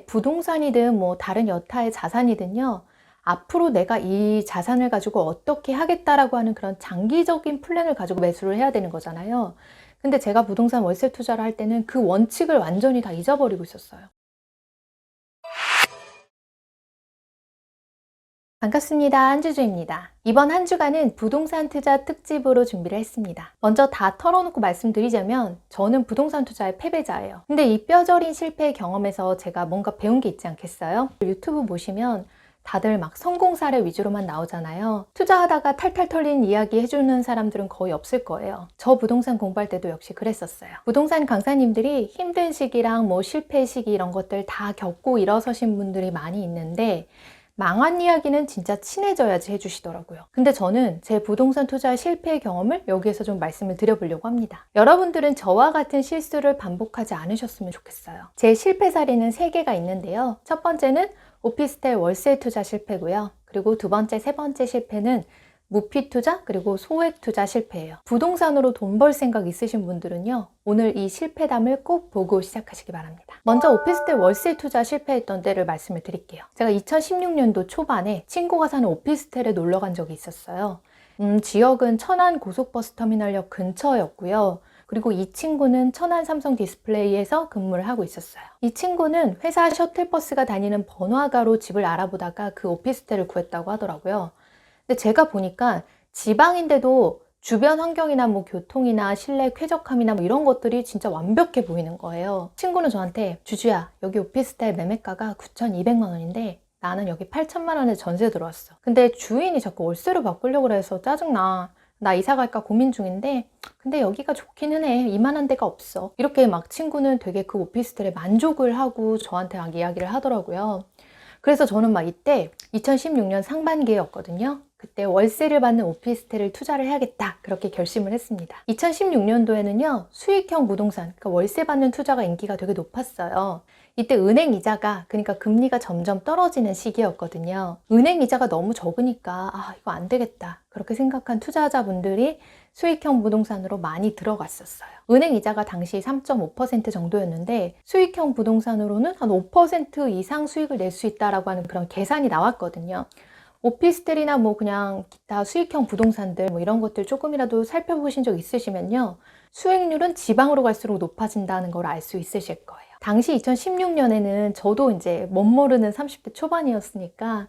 부동산이든 뭐 다른 여타의 자산이든요, 앞으로 내가 이 자산을 가지고 어떻게 하겠다라고 하는 그런 장기적인 플랜을 가지고 매수를 해야 되는 거잖아요. 근데 제가 부동산 월세 투자를 할 때는 그 원칙을 완전히 다 잊어버리고 있었어요. 반갑습니다. 한주주입니다. 이번 한 주간은 부동산 투자 특집으로 준비를 했습니다. 먼저 다 털어놓고 말씀드리자면 저는 부동산 투자의 패배자예요. 근데 이 뼈저린 실패 경험에서 제가 뭔가 배운 게 있지 않겠어요? 유튜브 보시면 다들 막 성공 사례 위주로만 나오잖아요. 투자하다가 탈탈 털린 이야기 해주는 사람들은 거의 없을 거예요. 저 부동산 공부할 때도 역시 그랬었어요. 부동산 강사님들이 힘든 시기랑 뭐 실패 시기 이런 것들 다 겪고 일어서신 분들이 많이 있는데 망한 이야기는 진짜 친해져야지 해주시더라고요. 근데 저는 제 부동산 투자 실패 경험을 여기에서 좀 말씀을 드려보려고 합니다. 여러분들은 저와 같은 실수를 반복하지 않으셨으면 좋겠어요. 제 실패 사례는 3개가 있는데요. 첫 번째는 오피스텔 월세 투자 실패고요. 그리고 두 번째, 세 번째 실패는 무피 투자 그리고 소액 투자 실패예요. 부동산으로 돈 벌 생각 있으신 분들은요, 오늘 이 실패담을 꼭 보고 시작하시기 바랍니다. 먼저 오피스텔 월세 투자 실패했던 때를 말씀을 드릴게요. 제가 2016년도 초반에 친구가 사는 오피스텔에 놀러 간 적이 있었어요. 지역은 천안 고속버스 터미널역 근처였고요. 그리고 이 친구는 천안 삼성 디스플레이에서 근무를 하고 있었어요. 이 친구는 회사 셔틀버스가 다니는 번화가로 집을 알아보다가 그 오피스텔을 구했다고 하더라고요. 근데 제가 보니까 지방인데도 주변 환경이나 뭐 교통이나 실내 쾌적함이나 뭐 이런 것들이 진짜 완벽해 보이는 거예요. 친구는 저한테 주주야, 여기 오피스텔 매매가가 9,200만 원인데 나는 여기 8천만 원에 전세 들어왔어. 근데 주인이 자꾸 월세로 바꾸려고 해서 짜증나. 나 이사 갈까 고민 중인데 근데 여기가 좋기는 해. 이만한 데가 없어. 이렇게 막 친구는 되게 그 오피스텔에 만족을 하고 저한테 막 이야기를 하더라고요. 그래서 저는 막 이때 2016년 상반기였거든요. 그때 월세를 받는 오피스텔을 투자를 해야겠다 그렇게 결심을 했습니다. 2016년도에는요 수익형 부동산, 그러니까 월세 받는 투자가 인기가 되게 높았어요. 이때 은행 이자가, 그러니까 금리가 점점 떨어지는 시기였거든요. 은행 이자가 너무 적으니까 이거 안 되겠다 그렇게 생각한 투자자분들이 수익형 부동산으로 많이 들어갔었어요. 은행 이자가 당시 3.5% 정도였는데 수익형 부동산으로는 한 5% 이상 수익을 낼 수 있다라고 하는 그런 계산이 나왔거든요. 오피스텔이나 뭐 그냥 기타 수익형 부동산들 뭐 이런 것들 조금이라도 살펴보신 적 있으시면요, 수익률은 지방으로 갈수록 높아진다는 걸 알 수 있으실 거예요. 당시 2016년에는 저도 이제 멋모르는 30대 초반이었으니까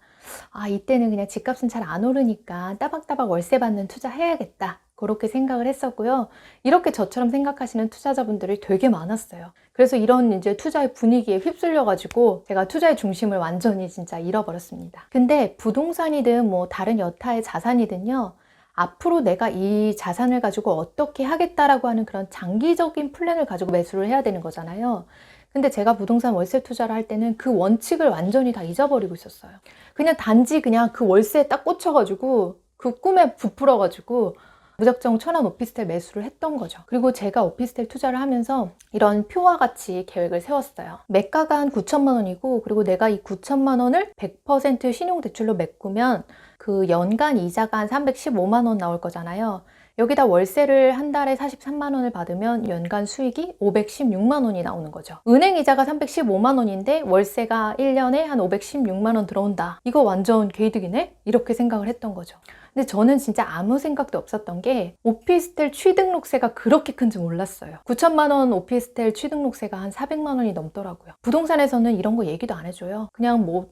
이때는 그냥 집값은 잘 안 오르니까 따박따박 월세 받는 투자 해야겠다 그렇게 생각을 했었고요. 이렇게 저처럼 생각하시는 투자자분들이 되게 많았어요. 그래서 이런 이제 투자의 분위기에 휩쓸려 가지고 제가 투자의 중심을 완전히 진짜 잃어버렸습니다. 근데 부동산이든 뭐 다른 여타의 자산이든요, 앞으로 내가 이 자산을 가지고 어떻게 하겠다라고 하는 그런 장기적인 플랜을 가지고 매수를 해야 되는 거잖아요. 근데 제가 부동산 월세 투자를 할 때는 그 원칙을 완전히 다 잊어버리고 있었어요. 그냥 단지 그냥 그 월세에 딱 꽂혀가지고 그 꿈에 부풀어가지고 무작정 천안 오피스텔 매수를 했던 거죠. 그리고 제가 오피스텔 투자를 하면서 이런 표와 같이 계획을 세웠어요. 매가가 한 9천만 원이고, 그리고 내가 이 9천만 원을 100% 신용대출로 메꾸면 그 연간 이자가 한 315만 원 나올 거잖아요. 여기다 월세를 한 달에 43만 원을 받으면 연간 수익이 516만 원이 나오는 거죠. 은행 이자가 315만 원인데 월세가 1년에 한 516만 원 들어온다. 이거 완전 개이득이네? 이렇게 생각을 했던 거죠. 근데 저는 진짜 아무 생각도 없었던 게 오피스텔 취등록세가 그렇게 큰지 몰랐어요. 9천만 원 오피스텔 취등록세가 한 400만 원이 넘더라고요. 부동산에서는 이런 거 얘기도 안 해줘요. 그냥 뭐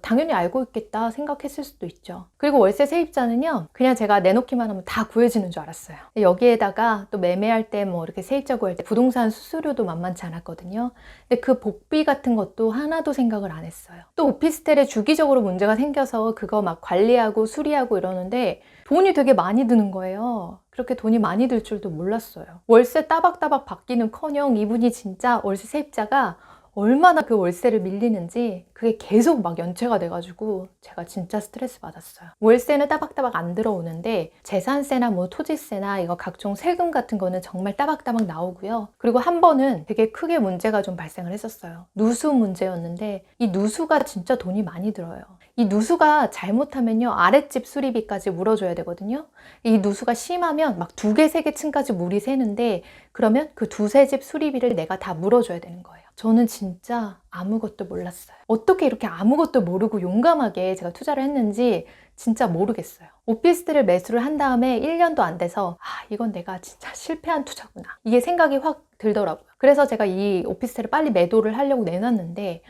당연히 알고 있겠다 생각했을 수도 있죠. 그리고 월세 세입자는요, 그냥 제가 내놓기만 하면 다 구해지는 줄 알았어요. 여기에다가 또 매매할 때 뭐 이렇게 세입자 구할 때 부동산 수수료도 만만치 않았거든요. 근데 그 복비 같은 것도 하나도 생각을 안 했어요. 또 오피스텔에 주기적으로 문제가 생겨서 그거 막 관리하고 수리하고 이러는데 돈이 되게 많이 드는 거예요. 그렇게 돈이 많이 들 줄도 몰랐어요. 월세 따박따박 받기는커녕 이분이 진짜 월세 세입자가 얼마나 그 월세를 밀리는지 그게 계속 막 연체가 돼가지고 제가 진짜 스트레스 받았어요. 월세는 따박따박 안 들어오는데 재산세나 뭐 토지세나 이거 각종 세금 같은 거는 정말 따박따박 나오고요. 그리고 한 번은 되게 크게 문제가 좀 발생을 했었어요. 누수 문제였는데 이 누수가 진짜 돈이 많이 들어요. 이 누수가 잘못하면요, 아랫집 수리비까지 물어줘야 되거든요. 이 누수가 심하면 막 2개, 3개 층까지 물이 새는데 그러면 그 2, 3집 수리비를 내가 다 물어줘야 되는 거예요. 저는 진짜 아무것도 몰랐어요. 어떻게 이렇게 아무것도 모르고 용감하게 제가 투자를 했는지 진짜 모르겠어요. 오피스텔을 매수를 한 다음에 1년도 안 돼서 이건 내가 진짜 실패한 투자구나. 이게 생각이 확 들더라고요. 그래서 제가 이 오피스텔을 빨리 매도를 하려고 내놨는데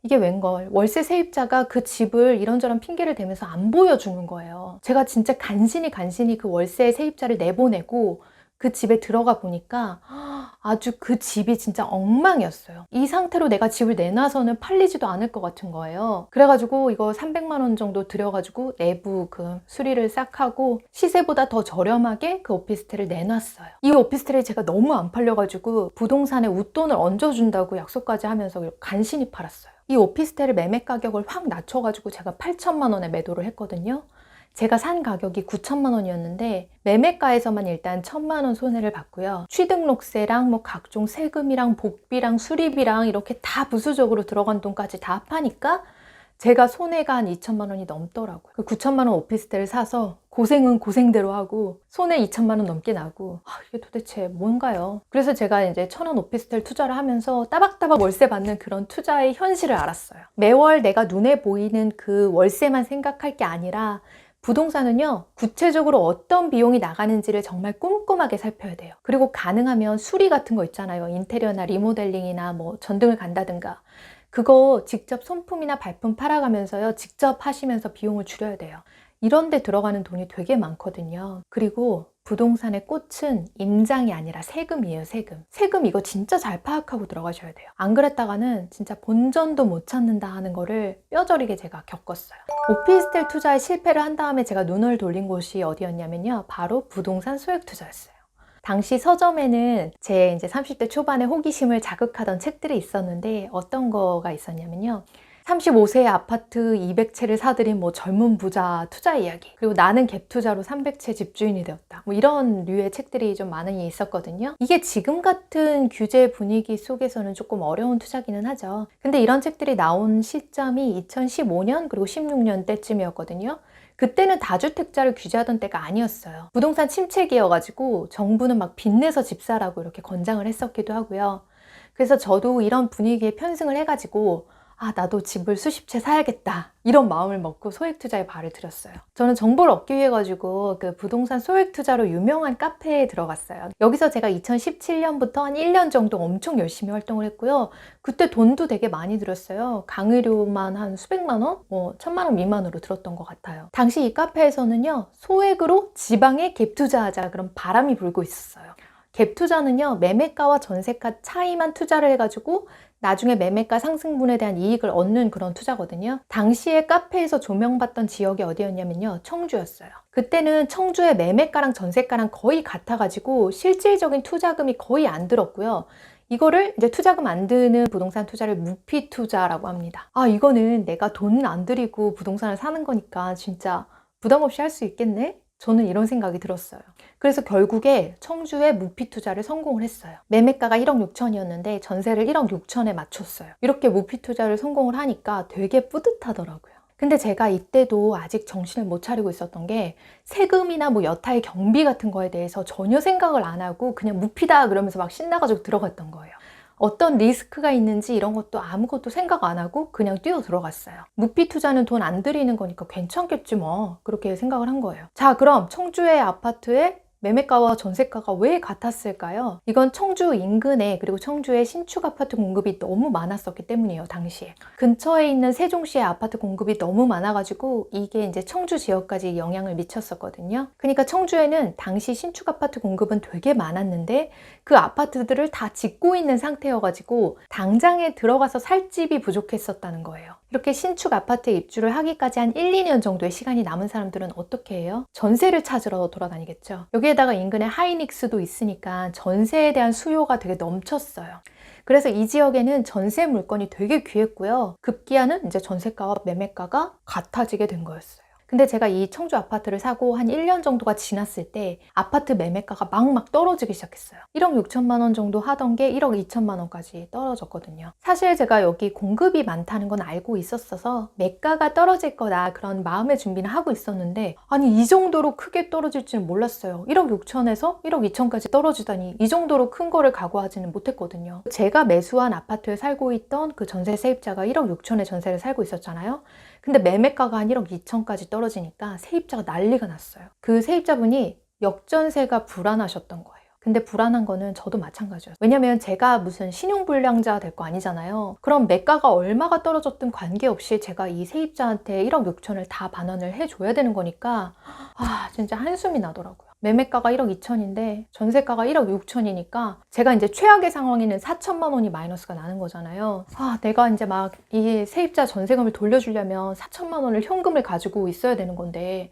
이게 웬걸 월세 세입자가 그 집을 이런저런 핑계를 대면서 안 보여주는 거예요. 제가 진짜 간신히 그 월세 세입자를 내보내고 그 집에 들어가 보니까 아주 그 집이 진짜 엉망이었어요. 이 상태로 내가 집을 내놔서는 팔리지도 않을 것 같은 거예요. 그래가지고 이거 300만 원 정도 들여가지고 내부 그 수리를 싹 하고 시세보다 더 저렴하게 그 오피스텔을 내놨어요. 이 오피스텔이 제가 너무 안 팔려가지고 부동산에 웃돈을 얹어준다고 약속까지 하면서 간신히 팔았어요. 이 오피스텔을 매매 가격을 확 낮춰가지고 제가 8천만 원에 매도를 했거든요. 제가 산 가격이 9천만 원이었는데 매매가에서만 일단 1,000만 원 손해를 봤고요. 취등록세랑 뭐 각종 세금이랑 복비랑 수리비랑 이렇게 다 부수적으로 들어간 돈까지 다 합하니까 제가 손해가 한 2천만 원이 넘더라고요. 그 9천만 원 오피스텔을 사서 고생은 고생대로 하고 손해 2천만 원 넘게 나고 이게 도대체 뭔가요? 그래서 제가 이제 1,000원 오피스텔 투자를 하면서 따박따박 월세 받는 그런 투자의 현실을 알았어요. 매월 내가 눈에 보이는 그 월세만 생각할 게 아니라 부동산은요, 구체적으로 어떤 비용이 나가는지를 정말 꼼꼼하게 살펴야 돼요. 그리고 가능하면 수리 같은 거 있잖아요. 인테리어나 리모델링이나 뭐 전등을 간다든가. 그거 직접 손품이나 발품 팔아가면서요, 직접 하시면서 비용을 줄여야 돼요. 이런 데 들어가는 돈이 되게 많거든요. 그리고 부동산의 꽃은 임장이 아니라 세금이에요, 세금. 세금 이거 진짜 잘 파악하고 들어가셔야 돼요. 안 그랬다가는 진짜 본전도 못 찾는다 하는 거를 뼈저리게 제가 겪었어요. 오피스텔 투자에 실패를 한 다음에 제가 눈을 돌린 곳이 어디였냐면요. 바로 부동산 소액 투자였어요. 당시 서점에는 제 이제 30대 초반의 호기심을 자극하던 책들이 있었는데 어떤 거가 있었냐면요. 35세의 아파트 200채를 사들인 뭐 젊은 부자 투자 이야기, 그리고 나는 갭 투자로 300채 집주인이 되었다, 뭐 이런 류의 책들이 좀 많이 있었거든요. 이게 지금 같은 규제 분위기 속에서는 조금 어려운 투자기는 하죠. 근데 이런 책들이 나온 시점이 2015년 그리고 16년 때쯤이었거든요. 그때는 다주택자를 규제하던 때가 아니었어요. 부동산 침체기여가지고 정부는 막 빚내서 집 사라고 이렇게 권장을 했었기도 하고요. 그래서 저도 이런 분위기에 편승을 해가지고 나도 집을 수십 채 사야겠다, 이런 마음을 먹고 소액 투자에 발을 들였어요. 저는 정보를 얻기 위해 가지고 그 부동산 소액 투자로 유명한 카페에 들어갔어요. 여기서 제가 2017년부터 한 1년 정도 엄청 열심히 활동을 했고요. 그때 돈도 되게 많이 들었어요. 강의료만 한 수백만 원? 뭐 1,000만 원 미만으로 들었던 것 같아요. 당시 이 카페에서는요, 소액으로 지방에 갭 투자하자 그런 바람이 불고 있었어요. 갭 투자는요, 매매가와 전세가 차이만 투자를 해가지고 나중에 매매가 상승분에 대한 이익을 얻는 그런 투자거든요. 당시에 카페에서 조명받던 지역이 어디였냐면요, 청주였어요. 그때는 청주의 매매가랑 전세가랑 거의 같아가지고 실질적인 투자금이 거의 안 들었고요. 이거를 이제 투자금 안 드는 부동산 투자를 무피 투자라고 합니다. 이거는 내가 돈 안 들이고 부동산을 사는 거니까 진짜 부담 없이 할 수 있겠네? 저는 이런 생각이 들었어요. 그래서 결국에 청주에 무피 투자를 성공을 했어요. 매매가가 1억 6천이었는데 전세를 1억 6천에 맞췄어요. 이렇게 무피 투자를 성공을 하니까 되게 뿌듯하더라고요. 근데 제가 이때도 아직 정신을 못 차리고 있었던 게 세금이나 뭐 여타의 경비 같은 거에 대해서 전혀 생각을 안 하고 그냥 무피다 그러면서 막 신나가지고 들어갔던 거예요. 어떤 리스크가 있는지 이런 것도 아무것도 생각 안 하고 그냥 뛰어 들어갔어요. 무피 투자는 돈 안 들이는 거니까 괜찮겠지 뭐, 그렇게 생각을 한 거예요. 자, 그럼 청주의 아파트에 매매가와 전세가가 왜 같았을까요? 이건 청주 인근에, 그리고 청주에 신축 아파트 공급이 너무 많았었기 때문이에요, 당시에. 근처에 있는 세종시의 아파트 공급이 너무 많아가지고 이게 이제 청주 지역까지 영향을 미쳤었거든요. 그러니까 청주에는 당시 신축 아파트 공급은 되게 많았는데 그 아파트들을 다 짓고 있는 상태여가지고 당장에 들어가서 살 집이 부족했었다는 거예요. 이렇게 신축 아파트에 입주를 하기까지 한 1, 2년 정도의 시간이 남은 사람들은 어떻게 해요? 전세를 찾으러 돌아다니겠죠. 여기에다가 인근에 하이닉스도 있으니까 전세에 대한 수요가 되게 넘쳤어요. 그래서 이 지역에는 전세 물건이 되게 귀했고요. 급기야는 이제 전세가와 매매가가 같아지게 된 거였어요. 근데 제가 이 청주 아파트를 사고 한 1년 정도가 지났을 때 아파트 매매가가 막 떨어지기 시작했어요. 1억 6천만 원 정도 하던 게 1억 2천만 원까지 떨어졌거든요. 사실 제가 여기 공급이 많다는 건 알고 있었어서 매가가 떨어질 거다 그런 마음의 준비는 하고 있었는데, 아니 이 정도로 크게 떨어질 줄은 몰랐어요. 1억 6천에서 1억 2천까지 떨어지다니, 이 정도로 큰 거를 각오하지는 못했거든요. 제가 매수한 아파트에 살고 있던 그 전세 세입자가 1억 6천의 전세를 살고 있었잖아요. 근데 매매가가 한 1억 2천까지 떨어지니까 세입자가 난리가 났어요. 그 세입자분이 역전세가 불안하셨던 거예요. 근데 불안한 거는 저도 마찬가지였어요. 왜냐면 제가 무슨 신용불량자 될 거 아니잖아요. 그럼 매가가 얼마가 떨어졌든 관계없이 제가 이 세입자한테 1억 6천을 다 반환을 해줘야 되는 거니까 진짜 한숨이 나더라고요. 매매가가 1억 2천인데 전세가가 1억 6천이니까 제가 이제 최악의 상황에는 4천만 원이 마이너스가 나는 거잖아요. 내가 이제 막 이 세입자 전세금을 돌려주려면 4천만 원을 현금을 가지고 있어야 되는 건데,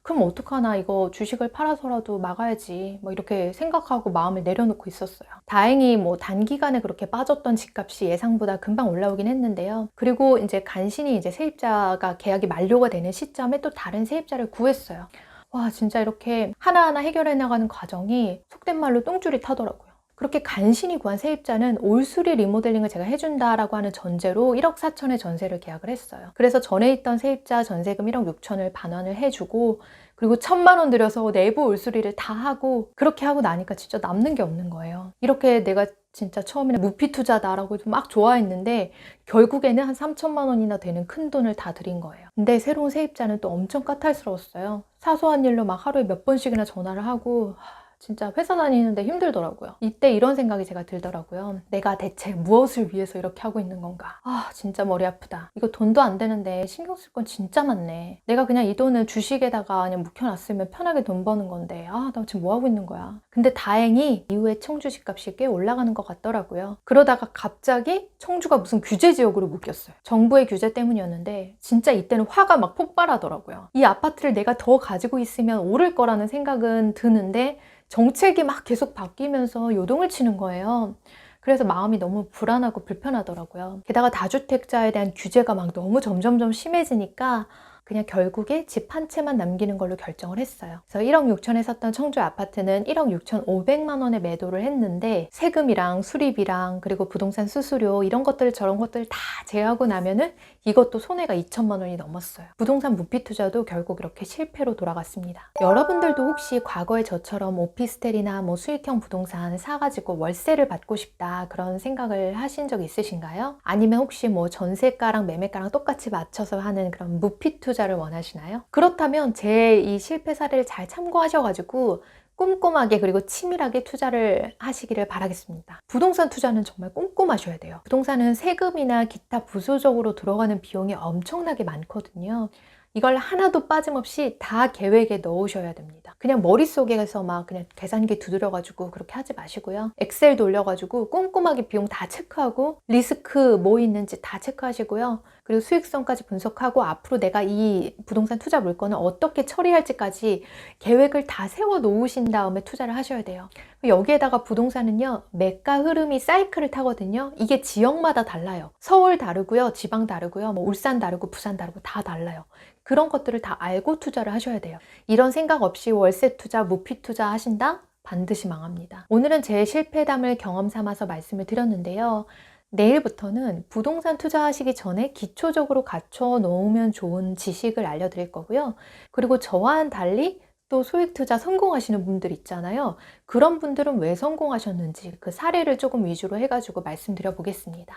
그럼 어떡하나, 이거 주식을 팔아서라도 막아야지, 뭐 이렇게 생각하고 마음을 내려놓고 있었어요. 다행히 뭐 단기간에 그렇게 빠졌던 집값이 예상보다 금방 올라오긴 했는데요. 그리고 이제 간신히 이제 세입자가 계약이 만료가 되는 시점에 또 다른 세입자를 구했어요. 와, 진짜 이렇게 하나하나 해결해 나가는 과정이 속된 말로 똥줄이 타더라고요. 그렇게 간신히 구한 세입자는 올수리 리모델링을 제가 해준다라고 하는 전제로 1억 4천의 전세를 계약을 했어요. 그래서 전에 있던 세입자 전세금 1억 6천을 반환을 해주고, 그리고 1,000만 원 들여서 내부 올수리를 다 하고, 그렇게 하고 나니까 진짜 남는 게 없는 거예요. 이렇게 내가 진짜 처음에는 무피 투자다라고 막 좋아했는데 결국에는 한 3천만 원이나 되는 큰 돈을 다 들인 거예요. 근데 새로운 세입자는 또 엄청 까탈스러웠어요. 사소한 일로 막 하루에 몇 번씩이나 전화를 하고, 진짜 회사 다니는데 힘들더라고요. 이때 이런 생각이 제가 들더라고요. 내가 대체 무엇을 위해서 이렇게 하고 있는 건가? 진짜 머리 아프다. 이거 돈도 안 되는데 신경 쓸 건 진짜 많네. 내가 그냥 이 돈을 주식에다가 그냥 묵혀놨으면 편하게 돈 버는 건데, 나 지금 뭐 하고 있는 거야? 근데 다행히 이후에 청주 집값이 꽤 올라가는 것 같더라고요. 그러다가 갑자기 청주가 무슨 규제 지역으로 묶였어요. 정부의 규제 때문이었는데 진짜 이때는 화가 막 폭발하더라고요. 이 아파트를 내가 더 가지고 있으면 오를 거라는 생각은 드는데 정책이 막 계속 바뀌면서 요동을 치는 거예요. 그래서 마음이 너무 불안하고 불편하더라고요. 게다가 다주택자에 대한 규제가 막 너무 점점점 심해지니까 그냥 결국에 집 한 채만 남기는 걸로 결정을 했어요. 그래서 1억 6천에 샀던 청주 아파트는 1억 6,500만 원에 매도를 했는데, 세금이랑 수리비랑 그리고 부동산 수수료 이런 것들 저런 것들 다 제하고 나면은 이것도 손해가 2천만 원이 넘었어요. 부동산 무피 투자도 결국 이렇게 실패로 돌아갔습니다. 여러분들도 혹시 과거에 저처럼 오피스텔이나 뭐 수익형 부동산 사가지고 월세를 받고 싶다 그런 생각을 하신 적 있으신가요? 아니면 혹시 뭐 전세가랑 매매가랑 똑같이 맞춰서 하는 그런 무피 투자를 원하시나요? 그렇다면 제 이 실패 사례를 잘 참고하셔가지고 꼼꼼하게 그리고 치밀하게 투자를 하시기를 바라겠습니다. 부동산 투자는 정말 꼼꼼하셔야 돼요. 부동산은 세금이나 기타 부수적으로 들어가는 비용이 엄청나게 많거든요. 이걸 하나도 빠짐없이 다 계획에 넣으셔야 됩니다. 그냥 머릿속에서 막 그냥 계산기 두드려가지고 그렇게 하지 마시고요. 엑셀 돌려가지고 꼼꼼하게 비용 다 체크하고 리스크 뭐 있는지 다 체크하시고요. 그리고 수익성까지 분석하고 앞으로 내가 이 부동산 투자 물건을 어떻게 처리할지까지 계획을 다 세워 놓으신 다음에 투자를 하셔야 돼요. 여기에다가 부동산은요, 매가 흐름이 사이클을 타거든요. 이게 지역마다 달라요. 서울 다르고요, 지방 다르고요, 뭐 울산 다르고 부산 다르고 다 달라요. 그런 것들을 다 알고 투자를 하셔야 돼요. 이런 생각 없이 월세 투자, 무피 투자 하신다? 반드시 망합니다. 오늘은 제 실패담을 경험 삼아서 말씀을 드렸는데요. 내일부터는 부동산 투자하시기 전에 기초적으로 갖춰 놓으면 좋은 지식을 알려드릴 거고요. 그리고 저와는 달리 또 소액 투자 성공하시는 분들 있잖아요. 그런 분들은 왜 성공하셨는지 그 사례를 조금 위주로 해가지고 말씀드려 보겠습니다.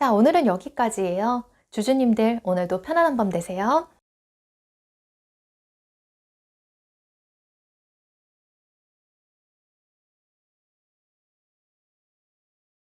자, 오늘은 여기까지예요. 주주님들 오늘도 편안한 밤 되세요.